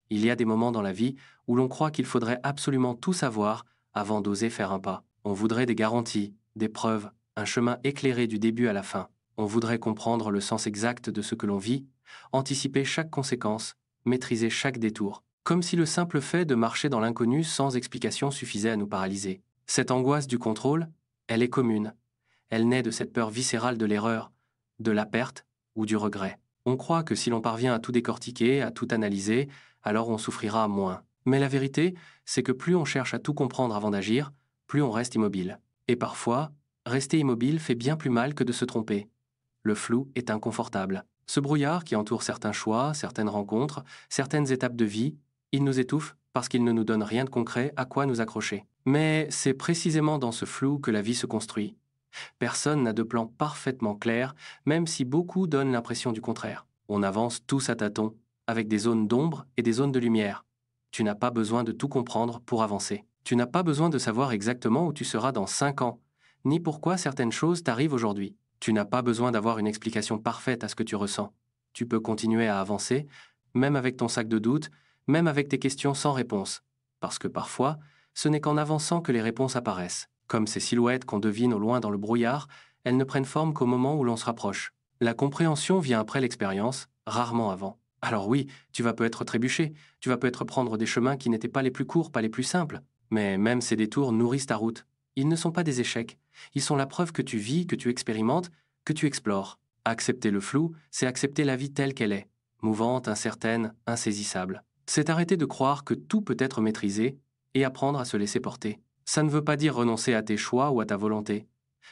Il y a des moments dans la vie où l'on croit qu'il faudrait absolument tout savoir avant d'oser faire un pas. On voudrait des garanties, des preuves, un chemin éclairé du début à la fin. On voudrait comprendre le sens exact de ce que l'on vit, anticiper chaque conséquence, maîtriser chaque détour. Comme si le simple fait de marcher dans l'inconnu sans explication suffisait à nous paralyser. Cette angoisse du contrôle, elle est commune. Elle naît de cette peur viscérale de l'erreur, de la perte ou du regret. On croit que si l'on parvient à tout décortiquer, à tout analyser, alors on souffrira moins. Mais la vérité, c'est que plus on cherche à tout comprendre avant d'agir, plus on reste immobile. Et parfois, rester immobile fait bien plus mal que de se tromper. Le flou est inconfortable. Ce brouillard qui entoure certains choix, certaines rencontres, certaines étapes de vie, il nous étouffe parce qu'il ne nous donne rien de concret à quoi nous accrocher. Mais c'est précisément dans ce flou que la vie se construit. Personne n'a de plan parfaitement clair, même si beaucoup donnent l'impression du contraire. On avance tous à tâtons, avec des zones d'ombre et des zones de lumière. Tu n'as pas besoin de tout comprendre pour avancer. Tu n'as pas besoin de savoir exactement où tu seras dans 5 ans, ni pourquoi certaines choses t'arrivent aujourd'hui. Tu n'as pas besoin d'avoir une explication parfaite à ce que tu ressens. Tu peux continuer à avancer, même avec ton sac de doute, même avec tes questions sans réponse. Parce que parfois, ce n'est qu'en avançant que les réponses apparaissent. Comme ces silhouettes qu'on devine au loin dans le brouillard, elles ne prennent forme qu'au moment où l'on se rapproche. La compréhension vient après l'expérience, rarement avant. Alors oui, tu vas peut-être trébucher, tu vas peut-être prendre des chemins qui n'étaient pas les plus courts, pas les plus simples. Mais même ces détours nourrissent ta route. Ils ne sont pas des échecs. Ils sont la preuve que tu vis, que tu expérimentes, que tu explores. Accepter le flou, c'est accepter la vie telle qu'elle est, mouvante, incertaine, insaisissable. C'est arrêter de croire que tout peut être maîtrisé et apprendre à se laisser porter. Ça ne veut pas dire renoncer à tes choix ou à ta volonté.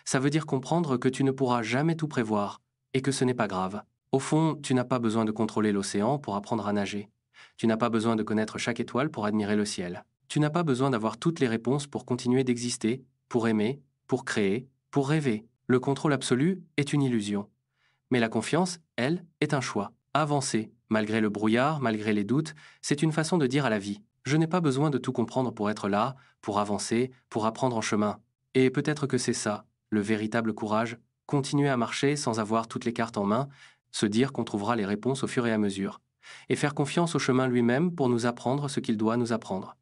Ça veut dire comprendre que tu ne pourras jamais tout prévoir et que ce n'est pas grave. Au fond, tu n'as pas besoin de contrôler l'océan pour apprendre à nager. Tu n'as pas besoin de connaître chaque étoile pour admirer le ciel. Tu n'as pas besoin d'avoir toutes les réponses pour continuer d'exister, pour aimer, pour créer, pour rêver. Le contrôle absolu est une illusion. Mais la confiance, elle, est un choix. Avancer, malgré le brouillard, malgré les doutes, c'est une façon de dire à la vie: je n'ai pas besoin de tout comprendre pour être là, pour avancer, pour apprendre en chemin. Et peut-être que c'est ça, le véritable courage, continuer à marcher sans avoir toutes les cartes en main, se dire qu'on trouvera les réponses au fur et à mesure, et faire confiance au chemin lui-même pour nous apprendre ce qu'il doit nous apprendre.